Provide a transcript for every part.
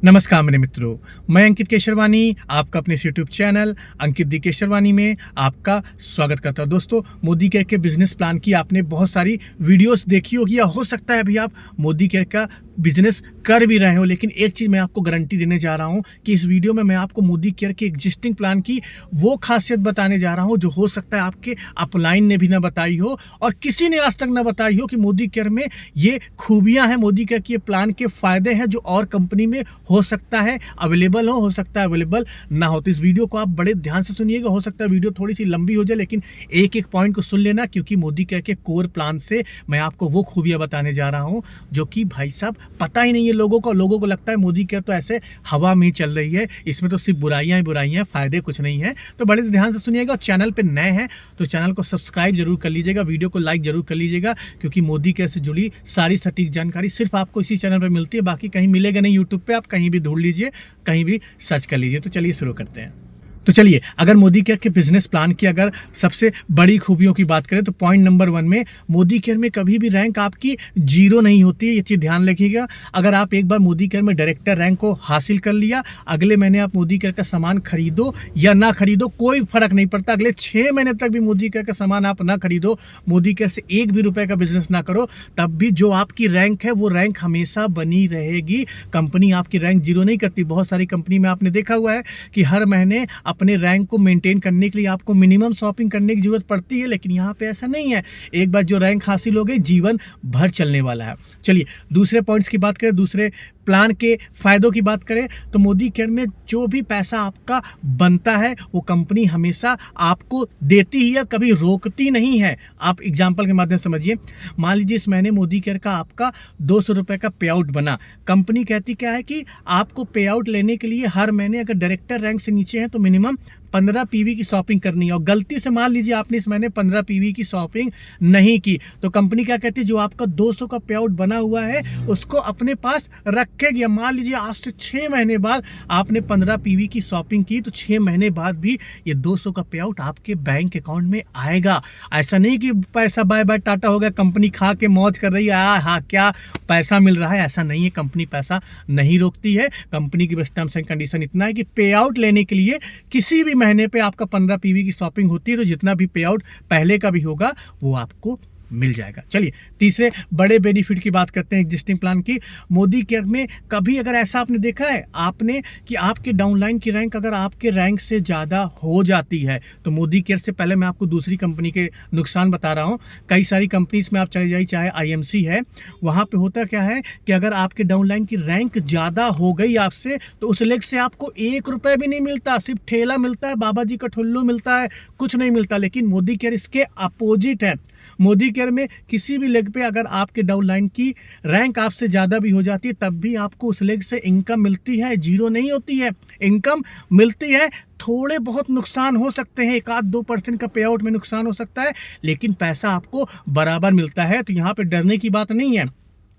नमस्कार मेरे मित्रों, मैं अंकित केशरवानी आपका अपने यूट्यूब चैनल अंकित दी केशरवानी में आपका स्वागत करता हूं। दोस्तों, मोदी केयर के बिजनेस प्लान की आपने बहुत सारी वीडियोस देखी होगी या हो सकता है अभी आप मोदी केयर का बिजनेस कर भी रहे हो, लेकिन एक चीज़ मैं आपको गारंटी देने जा रहा हूं कि इस वीडियो में मैं आपको मोदी केयर के एग्जिस्टिंग प्लान की वो खासियत बताने जा रहा हूं जो हो सकता है आपके अपलाइन ने भी ना बताई हो और किसी ने आज तक ना बताई हो कि मोदी केयर में ये खूबियां हैं, मोदी केयर के प्लान के फायदे हैं जो और कंपनी में हो सकता है अवेलेबल हो सकता है अवेलेबल ना हो। तो इस वीडियो को आप बड़े ध्यान से सुनिएगा। हो सकता है वीडियो थोड़ी सी लंबी हो जाए, लेकिन एक एक पॉइंट को सुन लेना, क्योंकि मोदी केयर के कोर प्लान से मैं आपको वो खूबियां बताने जा रहा हूं जो कि भाई साहब पता ही नहीं है लोगों को लगता है मोदी केयर तो ऐसे हवा में ही चल रही है, इसमें तो सिर्फ बुराइयां ही बुराइयां, फायदे कुछ नहीं है। तो बड़े ध्यान से सुनिएगा। चैनल पे नए हैं तो चैनल को सब्सक्राइब जरूर कर लीजिएगा, वीडियो को लाइक जरूर कर लीजिएगा, क्योंकि मोदी केयर से जुड़ी सारी सटीक जानकारी सिर्फ आपको इसी चैनल पर मिलती है, बाकी कहीं मिलेगा नहीं। यूट्यूब पे आप कहीं भी ढूंढ लीजिए, कहीं भी सर्च कर लीजिए। तो चलिए शुरू करते हैं। तो चलिए, अगर मोदी केयर के बिजनेस प्लान की अगर सबसे बड़ी खूबियों की बात करें तो पॉइंट नंबर 1 में मोदी केयर में कभी भी रैंक आपकी जीरो नहीं होती है। ये चीज़ ध्यान रखिएगा। अगर आप एक बार मोदी केयर में डायरेक्टर रैंक को हासिल कर लिया, अगले महीने आप मोदी केयर का सामान खरीदो या ना खरीदो कोई फर्क नहीं पड़ता। अगले 6 महीने तक भी मोदी केयर का सामान आप ना खरीदो, मोदी केयर से एक भी रुपए का बिजनेस ना करो, तब भी जो आपकी रैंक है वो रैंक हमेशा बनी रहेगी। कंपनी आपकी रैंक जीरो नहीं करती। बहुत सारी कंपनी में आपने देखा हुआ है कि हर महीने अपने रैंक को मेंटेन करने के लिए आपको मिनिमम शॉपिंग करने की जरूरत पड़ती है, लेकिन यहाँ पे ऐसा नहीं है। एक बार जो रैंक हासिल हो गई, जीवन भर चलने वाला है। चलिए दूसरे पॉइंट्स की बात करें, दूसरे प्लान के फायदों की बात करें तो मोदी केयर में जो भी पैसा आपका बनता है वो कंपनी हमेशा आपको देती ही है, कभी रोकती नहीं है। आप एग्जांपल के माध्यम से समझिए। मान लीजिए इस महीने मोदी केयर का आपका 200 रुपए का पे आउट बना। कंपनी कहती क्या है कि आपको पे आउट लेने के लिए हर महीने अगर डायरेक्टर रैंक से नीचे है तो मिनिमम 15 पीवी की शॉपिंग करनी है। और गलती से मान लीजिए आपने इस महीने 15 पीवी की शॉपिंग नहीं की तो कंपनी क्या कहती है, जो आपका 200 का पे आउट बना हुआ है उसको अपने पास रखेगी। मान लीजिए आज से 6 महीने बाद आपने 15 पीवी की शॉपिंग की तो 6 महीने बाद भी ये 200 का पे आउट आपके बैंक अकाउंट में आएगा। ऐसा नहीं कि पैसा बाय बाय टाटा हो गया, कंपनी खा के मौज कर रही है, हाँ क्या पैसा मिल रहा है, ऐसा नहीं है। कंपनी पैसा नहीं रोकती है। कंपनी की बस टर्म्स एंड कंडीशन इतना है कि पे आउट लेने के लिए किसी भी महीने पे आपका 15 पीवी की शॉपिंग होती है तो जितना भी पे आउट पहले का भी होगा वो आपको मिल जाएगा। चलिए तीसरे बड़े बेनिफिट की बात करते हैं एग्जिस्टिंग प्लान की। मोदी केयर में कभी अगर ऐसा आपने देखा है आपने कि आपके डाउनलाइन की रैंक अगर आपके रैंक से ज़्यादा हो जाती है तो मोदी केयर से पहले मैं आपको दूसरी कंपनी के नुकसान बता रहा हूँ। कई सारी कंपनीज में आप चले जाइए, चाहे आईएमसी है, वहाँ पे होता क्या है कि अगर आपके डाउनलाइन की रैंक ज़्यादा हो गई आपसे तो उस लेग से आपको 1 रुपये भी नहीं मिलता, सिर्फ ठेला मिलता है, बाबा जी का ठुल्लू मिलता है, कुछ नहीं मिलता। लेकिन मोदी केयर इसके अपोजिट है। मोदी केयर में किसी भी लेग पे अगर आपके डाउनलाइन की रैंक आपसे ज़्यादा भी हो जाती है तब भी आपको उस लेग से इनकम मिलती है, जीरो नहीं होती है, इनकम मिलती है। थोड़े बहुत नुकसान हो सकते हैं, 1-2% का पे आउट में नुकसान हो सकता है, लेकिन पैसा आपको बराबर मिलता है। तो यहाँ पे डरने की बात नहीं है।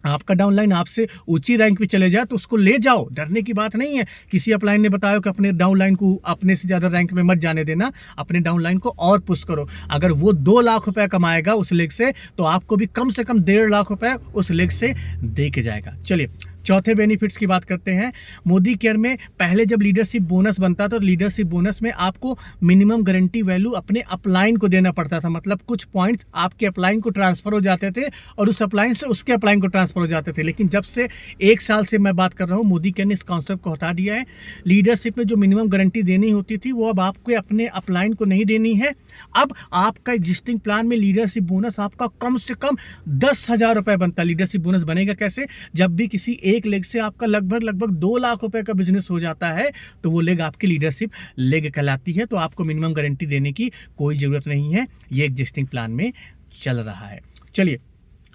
आपका डाउनलाइन आपसे ऊंची रैंक पे चले जाए तो उसको ले जाओ, डरने की बात नहीं है। किसी अपलाइन ने बताया कि अपने डाउनलाइन को अपने से ज़्यादा रैंक में मत जाने देना, अपने डाउनलाइन को और पुश करो। अगर वो 2 लाख रुपए कमाएगा उस लेग से तो आपको भी कम से कम 1.5 लाख रुपए उस लेग से दे के जाएगा। चलिए चौथे बेनिफिट्स की बात करते हैं। मोदी केयर में पहले जब लीडरशिप बोनस बनता था तो लीडरशिप बोनस में आपको मिनिमम गारंटी वैल्यू अपने अपलाइन को देना पड़ता था। मतलब कुछ पॉइंट्स आपके अपलाइन को ट्रांसफर हो जाते थे और उस अपलाइन से उसके अपलाइन को ट्रांसफर हो जाते थे। लेकिन जब से 1 साल से मैं बात कर रहा हूँ, मोदी केयर ने इस कॉन्सेप्ट को हटा दिया है। लीडरशिप में जो मिनिमम गारंटी देनी होती थी वो अब आपको अपने अपलाइन को नहीं देनी है। अब आपका एग्जिस्टिंग प्लान में लीडरशिप बोनस आपका कम से कम 10,000 रुपए बनता है। लीडरशिप बोनस बनेगा कैसे? जब भी किसी एक लेग से आपका लगभग 2 लाख रुपए का बिजनेस हो जाता है तो वो लेग आपकी लीडरशिप लेग कहलाती है। तो आपको मिनिमम गारंटी देने की कोई जरूरत नहीं है, ये एग्जिस्टिंग प्लान में चल रहा है। चलिए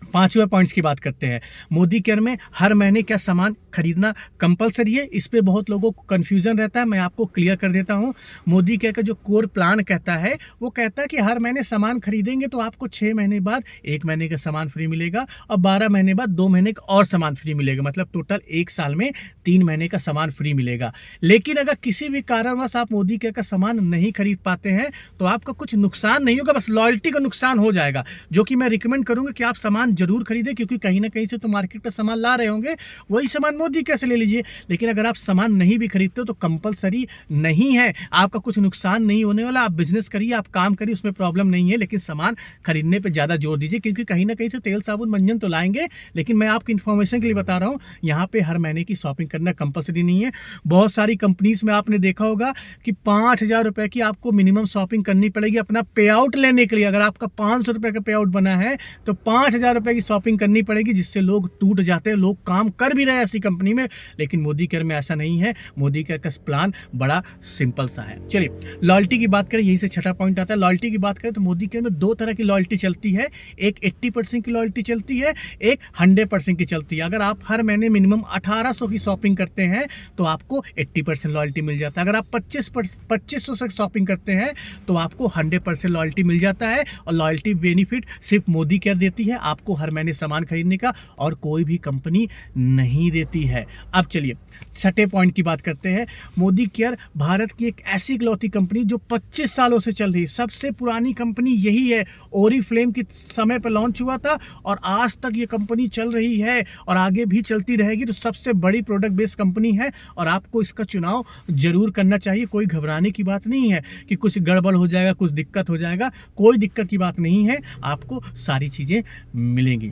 5वें पॉइंट्स की बात करते हैं। मोदी केयर में हर महीने क्या सामान खरीदना कंपलसरी है, इस पे बहुत लोगों को कंफ्यूजन रहता है। मैं आपको क्लियर कर देता हूं। मोदी केयर का जो कोर प्लान कहता है वो कहता है कि हर महीने सामान खरीदेंगे तो आपको 6 महीने बाद 1 महीने का सामान फ्री मिलेगा और 12 महीने बाद 2 महीने का और सामान फ्री मिलेगा। मतलब टोटल 1 साल में 3 महीने का सामान फ्री मिलेगा। लेकिन अगर किसी भी कारणवश आप मोदी केयर का सामान नहीं खरीद पाते हैं तो आपका कुछ नुकसान नहीं होगा, बस लॉयल्टी का नुकसान हो जाएगा। जो कि मैं रिकमेंड करूंगा कि आप सामान सामान जरूर खरीदें, क्योंकि कहीं ना कहीं से तो मार्केट में सामान ला रहे होंगे, वही सामान मोदी कैसे ले लीजिए। लेकिन अगर आप सामान नहीं भी खरीदते हो तो कंपलसरी नहीं है, आपका कुछ नुकसान नहीं होने वाला। आप बिजनेस करिए, आप काम करिए, उसमें प्रॉब्लम नहीं है, लेकिन सामान खरीदने पर ज़्यादा जोर दीजिए, क्योंकि कहीं ना कहीं से तेल साबुन मंजन तो लाएंगे, लेकिन मैं आपकी इन्फॉर्मेशन के लिए बता रहा हूँ, यहाँ पे हर महीने की शॉपिंग करना कंपलसरी नहीं है। बहुत सारी कंपनीज में आपने देखा होगा कि 5,000 रुपए की आपको मिनिमम शॉपिंग करनी पड़ेगी अपना पे आउट लेने के लिए। अगर आपका 500 रुपए का पे आउट बना है तो 5,000 रुपए की शॉपिंग करनी पड़ेगी, जिससे लोग टूट जाते हैं। लोग काम कर भी रहे हैं ऐसी कंपनी में, लेकिन मोदी केयर में ऐसा नहीं है। मोदी केयर का प्लान बड़ा सिंपल सा है। चलिए लॉयल्टी की बात करें, यही से छठा पॉइंट आता है। लॉयल्टी की बात करें तो मोदी केयर में दो तरह की लॉयल्टी चलती है, एक 80% की लॉयल्टी चलती है, एक 100% की चलती है। अगर आप हर महीने मिनिमम 1800 की शॉपिंग करते हैं तो आपको 80% लॉयल्टी मिल जाता है। अगर आप 2500 से शॉपिंग करते हैं तो आपको 100% लॉयल्टी मिल जाता है। और लॉयल्टी बेनिफिट सिर्फ मोदी केयर देती है आपको हर महीने सामान खरीदने का, और कोई भी कंपनी नहीं देती है। अब चलिए छठे पॉइंट की बात करते हैं। मोदी केयर भारत की एक ऐसी इकलौती कंपनी जो 25 सालों से चल रही है। सबसे पुरानी कंपनी यही है। ओरिफ्लेम के समय पर लॉन्च हुआ था और आज तक ये कंपनी चल रही है और आगे भी चलती रहेगी। तो सबसे बड़ी प्रोडक्ट बेस्ड कंपनी है और आपको इसका चुनाव जरूर करना चाहिए। कोई घबराने की बात नहीं है कि कुछ गड़बड़ हो जाएगा, कुछ दिक्कत हो जाएगा, कोई दिक्कत की बात नहीं है, आपको सारी चीजें मिलेंगी।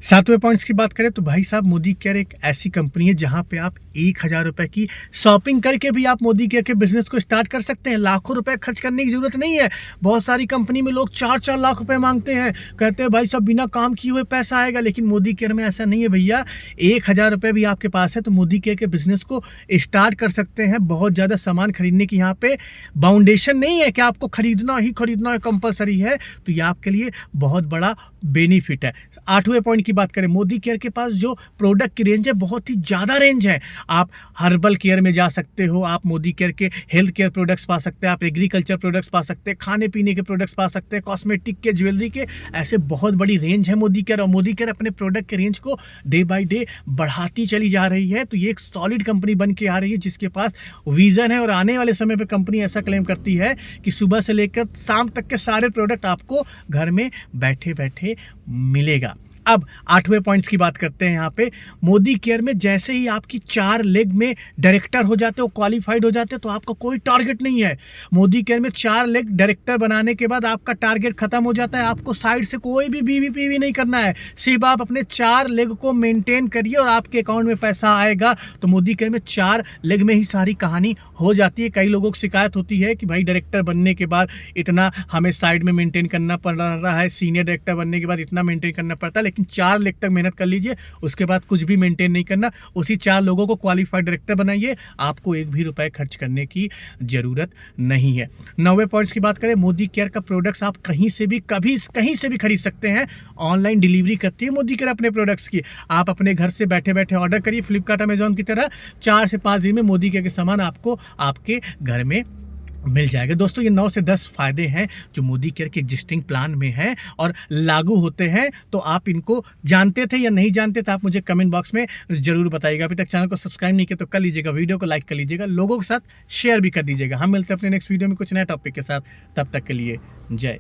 सातवें पॉइंट्स की बात करें तो भाई साहब मोदी केयर एक ऐसी कंपनी है जहां पे आप 1,000 रुपए की शॉपिंग करके भी आप मोदी केयर के बिजनेस को स्टार्ट कर सकते हैं। लाखों रुपए खर्च करने की जरूरत नहीं है। बहुत सारी कंपनी में लोग 4-4 लाख रुपए मांगते हैं, कहते हैं भाई साहब बिना काम किए हुए पैसा आएगा, लेकिन मोदी केयर में ऐसा नहीं है भैया। 1,000 रुपए भी आपके पास है तो मोदी केयर के बिजनेस को स्टार्ट कर सकते हैं। बहुत ज्यादा सामान खरीदने की यहाँ पे बाउंडेशन नहीं है कि आपको खरीदना ही खरीदना है, कंपलसरी है। तो ये आपके लिए बहुत बड़ा बेनिफिट है। आठवें पॉइंट की बात करें, मोदी केयर के पास जो प्रोडक्ट की रेंज है बहुत ही ज़्यादा रेंज है। आप हर्बल केयर में जा सकते हो, आप मोदी केयर के हेल्थ केयर प्रोडक्ट्स पा सकते हैं, आप एग्रीकल्चर प्रोडक्ट्स पा सकते हैं, खाने पीने के प्रोडक्ट्स पा सकते हैं, कॉस्मेटिक के, ज्वेलरी के, ऐसे बहुत बड़ी रेंज है मोदी केयर। और मोदी केयर अपने प्रोडक्ट के रेंज को डे बाई डे बढ़ाती चली जा रही है। तो ये एक सॉलिड कंपनी बन के आ रही है जिसके पास विजन है। और आने वाले समय पर कंपनी ऐसा क्लेम करती है कि सुबह से लेकर शाम तक के सारे प्रोडक्ट आपको घर में बैठे बैठे मिलेगा। अब आठवें पॉइंट्स की बात करते हैं। यहाँ पे मोदी केयर में जैसे ही आपकी 4 लेग में डायरेक्टर हो जाते हो, क्वालिफाइड हो जाते हो, तो आपका कोई टारगेट नहीं है। मोदी केयर में 4 लेग डायरेक्टर बनाने के बाद आपका टारगेट खत्म हो जाता है। आपको साइड से कोई भी बीवी नहीं करना है, सिर्फ आप अपने 4 लेग को मेंटेन करिए और आपके अकाउंट में पैसा आएगा। तो मोदी केयर में 4 लेग में ही सारी कहानी हो जाती है। कई लोगों की शिकायत होती है कि भाई डायरेक्टर बनने के बाद इतना हमें साइड में मेंटेन करना पड़ रहा है, सीनियर डायरेक्टर बनने के बाद इतना मेंटेन करना पड़ता है। लेकिन 4 लेग तक मेहनत कर लीजिए, उसके बाद कुछ भी मेंटेन नहीं करना। उसी 4 लोगों को क्वालिफाइड डायरेक्टर बनाइए, आपको एक भी रुपए खर्च करने की जरूरत नहीं है। 9वें पॉइंट्स की बात करें, मोदी केयर का प्रोडक्ट्स आप कहीं से भी कहीं से भी खरीद सकते हैं। ऑनलाइन डिलीवरी करती है मोदी केयर अपने प्रोडक्ट्स की। आप अपने घर से बैठे बैठे ऑर्डर करिए, फ्लिपकार्ट अमेजॉन की तरह 4 से 5 दिन में मोदी केयर के सामान आपको आपके घर में मिल जाएगा। दोस्तों ये 9 से 10 फायदे हैं जो मोदी केयर के एग्जिस्टिंग प्लान में हैं और लागू होते हैं। तो आप इनको जानते थे या नहीं जानते थे, आप मुझे कमेंट बॉक्स में जरूर बताइएगा। अभी तक चैनल को सब्सक्राइब नहीं किया तो कर लीजिएगा, वीडियो को लाइक कर लीजिएगा, लोगों के साथ शेयर भी कर दीजिएगा। हम मिलते हैं अपने नेक्स्ट वीडियो में कुछ नए टॉपिक के साथ। तब तक के लिए जय।